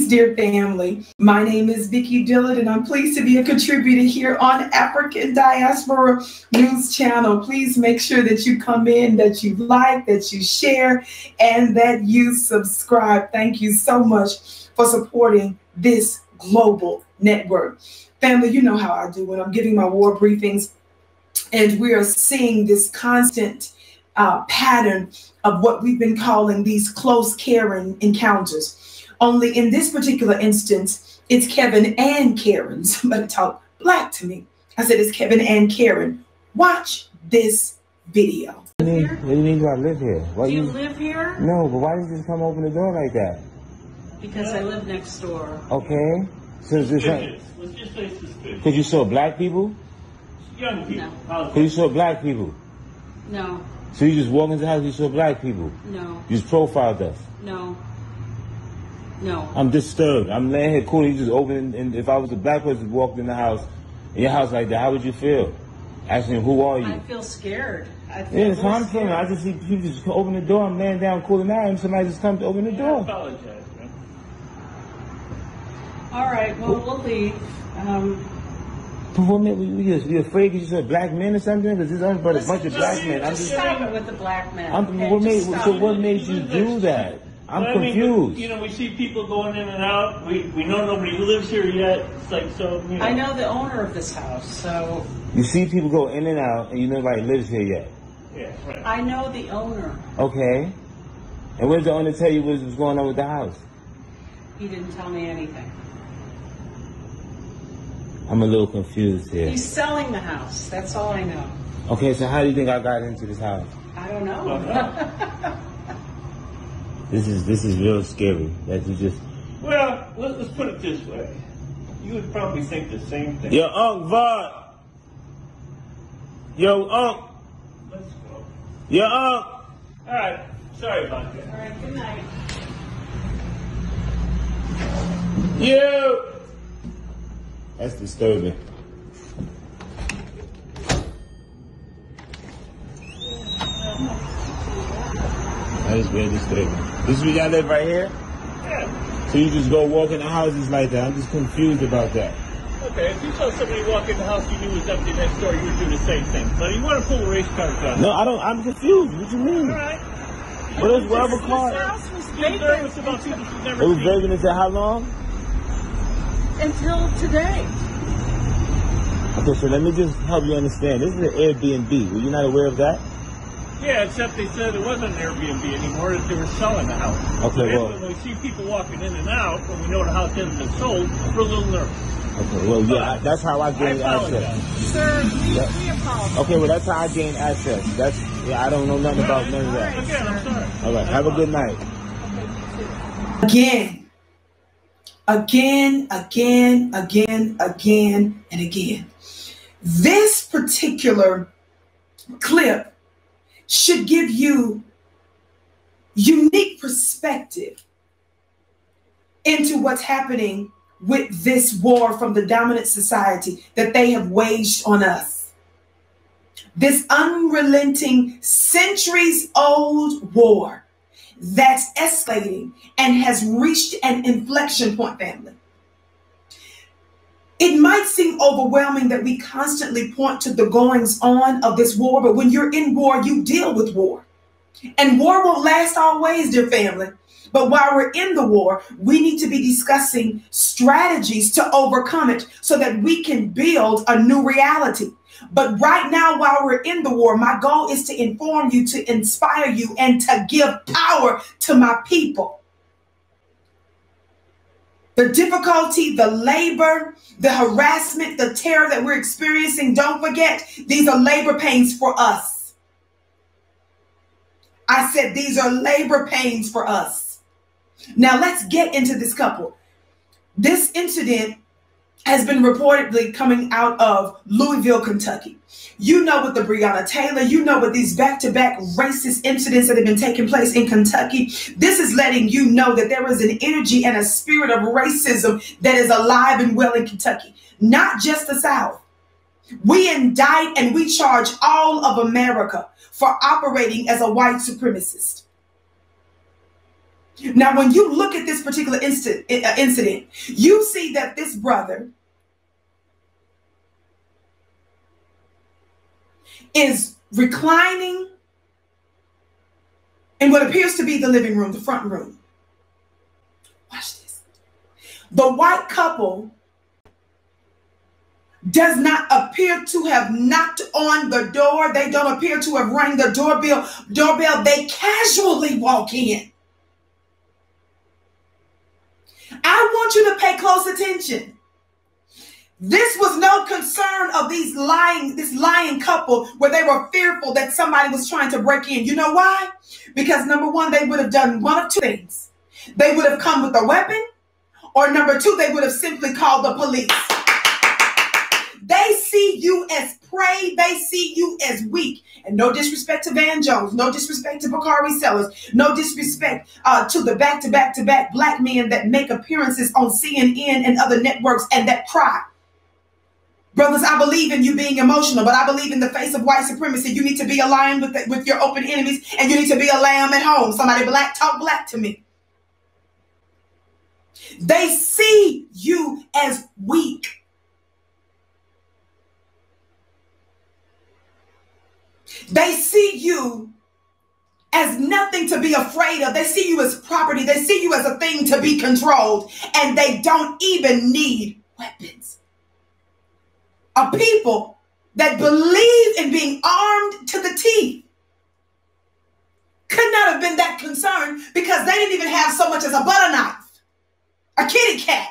Greetings, dear family. My name is Vicki Dillard, and I'm pleased to be a contributor here on African Diaspora News Channel. Please make sure that you come in, that you like, that you share, and that you subscribe. Thank you so much for supporting this global network. Family, you know how I do when I'm giving my war briefings, and we are seeing this constant pattern of what we've been calling these close Karen encounters. Only in this particular instance, it's Kevin and Karen. Somebody talk black to me. I said it's Kevin and Karen. Watch this video. What do you mean do I live here? Do you live here? No, but why did you just come open the door like that? Because I live next door. Okay. So is this Let's just say suspicious. because you saw black people? Young people. No. Because you saw black people? No. So you just walked into the house, you saw black people? No. You just profiled us? No. No. I'm disturbed. I'm laying here cool. You just opened, and if I was a black person who walked in the house, in your house like that, how would you feel? Asking, who are you? I feel scared. Yeah, that's how I'm feeling. I just see people just open the door. I'm laying down cooling out, and somebody just comes to open the door. I apologize, man. All right. Well, we'll leave. But what made you afraid because you saw black men or something? Because there's nothing but a bunch of black men. I'm just stop it with the black men. Okay, what made you do that? I'm confused. You know, we see people going in and out. We know nobody lives here yet. It's like, so, you know. I know the owner of this house, so. You see people go in and out, and you know nobody lives here yet. Yeah, right. I know the owner. Okay. And what did the owner tell you was going on with the house? He didn't tell me anything. I'm a little confused here. He's selling the house. That's all I know. Okay, so how do you think I got into this house? I don't know. This is real scary. That you just. Well, let's put it this way. You would probably think the same thing. Yo, Unc Vod. Yo, Unc. Let's go. Yo, Unc. All right. Sorry about that. All right. Good night. Yo. That's disturbing. That is very disturbing. This is where y'all live right here? Yeah. So you just go walk in the houses like that? I'm just confused about that. Okay, if you saw somebody walk in the house you knew was empty next door, you would do the same thing. But you want to pull the race cars down. No, I don't. I'm confused. What you mean? All right. What else? Whatever car. This house was You're nervous vacant about people you've never It was seen. vacant until how long? until today. Okay, so let me just help you understand. This is an Airbnb. Were you not aware of that? Yeah, except they said it wasn't an Airbnb anymore, that they were selling the house. Okay, So well. when we see people walking in and out, when we know the house hasn't been sold, we're a little nervous. Okay, well, yeah, that's how I gained access. Sir, we apologize. Okay, well, that's how I gained access. I don't know nothing about none of that. Again, I'm sorry. All right, have a good night. Again, and again. This particular clip should give you unique perspective into what's happening with this war from the dominant society that they have waged on us. This unrelenting, centuries-old war that's escalating and has reached an inflection point, family. It might seem overwhelming that we constantly point to the goings on of this war, but when you're in war, you deal with war. And war won't last always, dear family. But while we're in the war, we need to be discussing strategies to overcome it so that we can build a new reality. But right now, while we're in the war, my goal is to inform you, to inspire you, and to give power to my people. The difficulty, the labor, the harassment, the terror that we're experiencing, don't forget, these are labor pains for us. I said these are labor pains for us. Now let's get into this couple. This incident has been reportedly coming out of Louisville, Kentucky. You know, with the Breonna Taylor, you know, with these back-to-back racist incidents that have been taking place in Kentucky, this is letting you know that there is an energy and a spirit of racism that is alive and well in Kentucky, not just the South. We indict and we charge all of America for operating as a white supremacist. Now, when you look at this particular incident, you see that this brother is reclining in what appears to be the living room, the front room. Watch this. The white couple does not appear to have knocked on the door. They don't appear to have rang the doorbell. They casually walk in. I want you to pay close attention. This was no concern of this lying couple where they were fearful that somebody was trying to break in. You know why? Because number one, they would have done one of two things. They would have come with a weapon, or number two, they would have simply called the police. They see you as prey. They see you as weak. And no disrespect to Van Jones. No disrespect to Bakari Sellers. No disrespect to the back-to-back black men that make appearances on CNN and other networks and that cry. Brothers, I believe in you being emotional, but I believe in the face of white supremacy, you need to be aligned with your open enemies, and you need to be a lamb at home. Somebody black, talk black to me. They see you as weak. They see you as nothing to be afraid of. They see you as property. They see you as a thing to be controlled. And they don't even need weapons. A people that believe in being armed to the teeth could not have been that concerned, because they didn't even have so much as a butter knife, a kitty cat,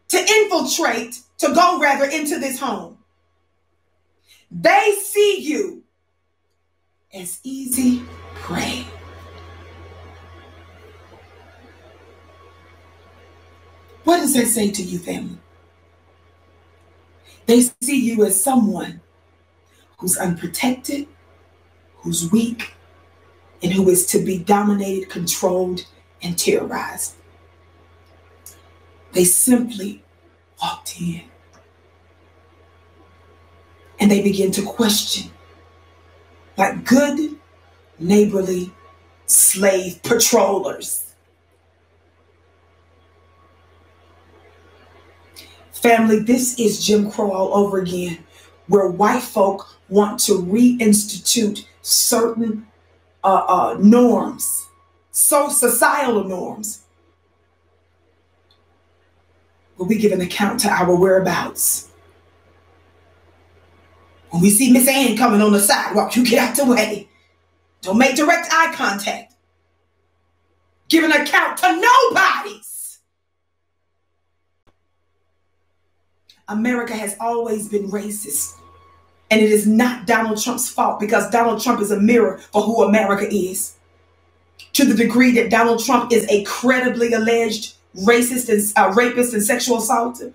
to go into this home. They see you as easy prey. What does that say to you, family? They see you as someone who's unprotected, who's weak, and who is to be dominated, controlled, and terrorized. They simply walked in. And they begin to question, like good, neighborly slave patrollers. Family, this is Jim Crow all over again, where white folk want to reinstitute certain norms, so societal norms, where we give an account to our whereabouts. When we see Miss Ann coming on the sidewalk, you get out the way. Don't make direct eye contact. Give an account to nobody's. America has always been racist. And it is not Donald Trump's fault, because Donald Trump is a mirror for who America is. To the degree that Donald Trump is a credibly alleged racist and rapist and sexual assaulter,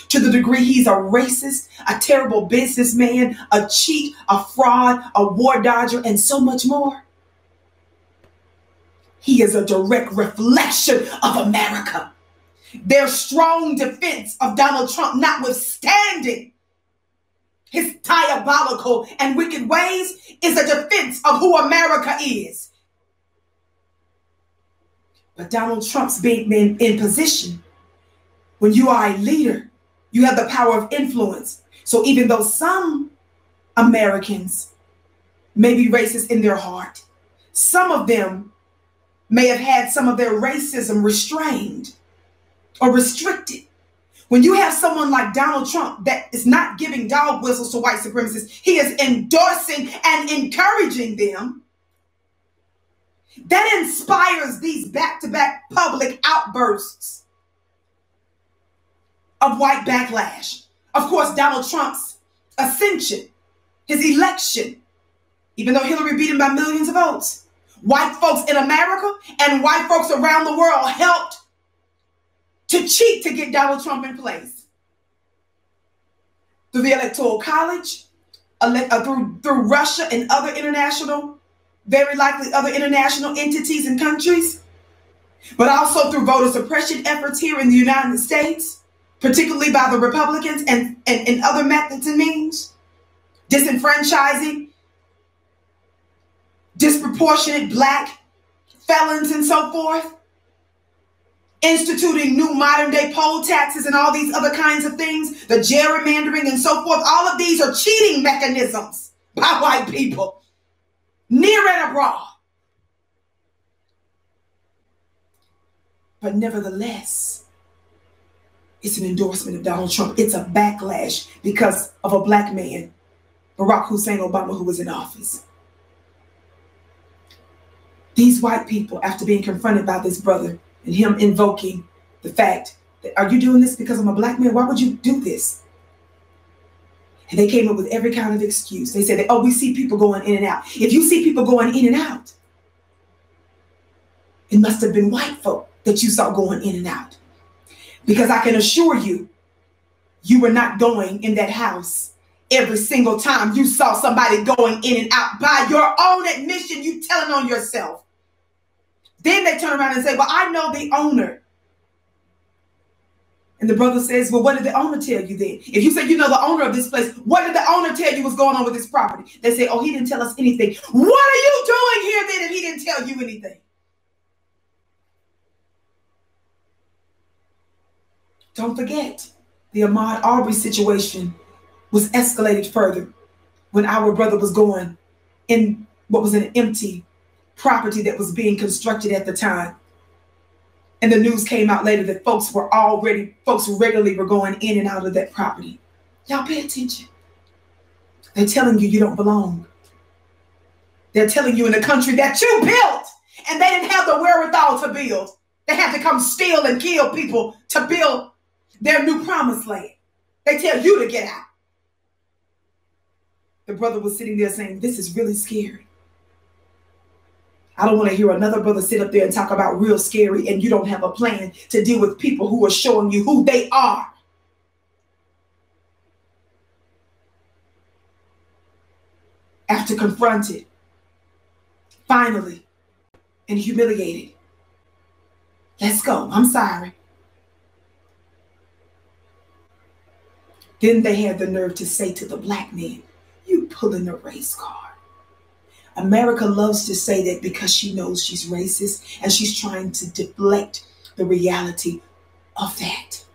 to the degree he's a racist, a terrible businessman, a cheat, a fraud, a war dodger, and so much more. He is a direct reflection of America. Their strong defense of Donald Trump, notwithstanding his diabolical and wicked ways, is a defense of who America is. But Donald Trump's being in position. When you are a leader, you have the power of influence. So even though some Americans may be racist in their heart, some of them may have had some of their racism restrained or restricted. When you have someone like Donald Trump that is not giving dog whistles to white supremacists, he is endorsing and encouraging them. That inspires these back-to-back public outbursts of white backlash. Of course, Donald Trump's ascension, his election, even though Hillary beat him by millions of votes, white folks in America and white folks around the world helped to cheat to get Donald Trump in place. Through the Electoral College, through Russia and other very likely other international entities and countries, but also through voter suppression efforts here in the United States, particularly by the Republicans and other methods and means, disenfranchising disproportionate black felons and so forth, instituting new modern day poll taxes and all these other kinds of things, the gerrymandering and so forth. All of these are cheating mechanisms by white people, near and abroad. But nevertheless, it's an endorsement of Donald Trump. It's a backlash because of a black man, Barack Hussein Obama, who was in office. These white people, after being confronted by this brother and him invoking the fact that, are you doing this because I'm a black man? Why would you do this? And they came up with every kind of excuse. They said, oh, we see people going in and out. If you see people going in and out, it must have been white folk that you saw going in and out. Because I can assure you, you were not going in that house every single time you saw somebody going in and out. By your own admission, you telling on yourself. Then they turn around and say, well, I know the owner. And the brother says, well, what did the owner tell you then? If you say you know the owner of this place, what did the owner tell you was going on with this property? They say, oh, he didn't tell us anything. What are you doing here then if he didn't tell you anything? Don't forget, the Ahmaud Arbery situation was escalated further when our brother was going in what was an empty property that was being constructed at the time. And the news came out later that folks regularly were going in and out of that property. Y'all pay attention. They're telling you you don't belong. They're telling you in the country that you built and they didn't have the wherewithal to build. They had to come steal and kill people to build their new promised land. They tell you to get out. The brother was sitting there saying, this is really scary. I don't want to hear another brother sit up there and talk about real scary and you don't have a plan to deal with people who are showing you who they are. After confronted, finally, and humiliated. Let's go. I'm sorry. Then they had the nerve to say to the black man, you pulling a race card. America loves to say that because she knows she's racist and she's trying to deflect the reality of that.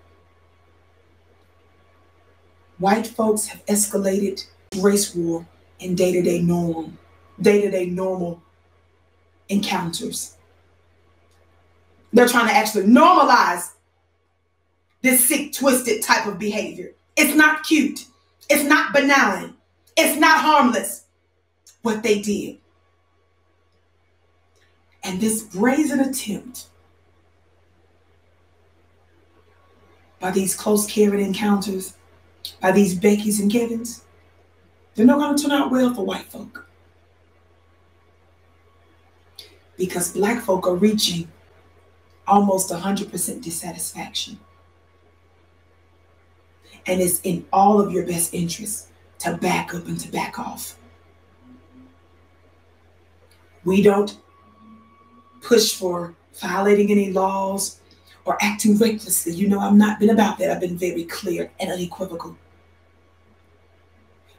White folks have escalated race war in day-to-day normal encounters. They're trying to actually normalize this sick, twisted type of behavior. It's not cute. It's not benign. It's not harmless what they did. And this brazen attempt by these close Karen encounters, by these Beckys and Kevins, they're not going to turn out well for white folk. Because black folk are reaching almost 100% dissatisfaction. And it's in all of your best interests to back up and to back off. We don't push for violating any laws or acting recklessly. You know, I've not been about that. I've been very clear and unequivocal.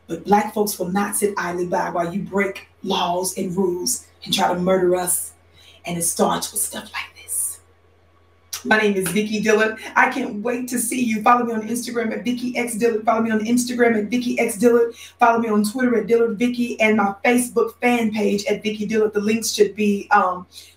But black folks will not sit idly by while you break laws and rules and try to murder us. And it starts with stuff like this. My name is Vicki Dillard. I can't wait to see you. Follow me on Instagram at Vicki X Dillard. Follow me on Instagram at Vicki X Dillard. Follow me on Twitter at Dillard Vicki and my Facebook fan page at Vicki Dillard. The links should be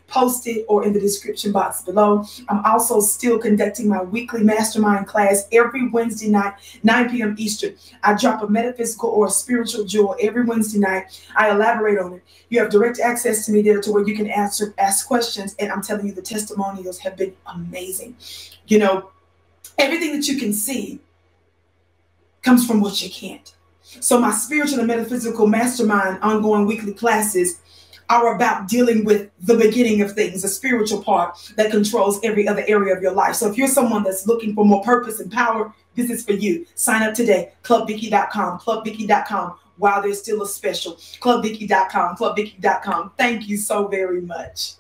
posted or in the description box below. I'm also still conducting my weekly mastermind class every Wednesday night, 9 p.m. Eastern. I drop a metaphysical or a spiritual jewel every Wednesday night. I elaborate on it. You have direct access to me there to where you can ask questions. And I'm telling you, the testimonials have been amazing. You know, everything that you can see comes from what you can't. So my spiritual and metaphysical mastermind ongoing weekly classes are about dealing with the beginning of things, the spiritual part that controls every other area of your life. So if you're someone that's looking for more purpose and power, this is for you. Sign up today, clubvicki.com, clubvicki.com, while there's still a special, clubvicki.com, clubvicki.com. Thank you so very much.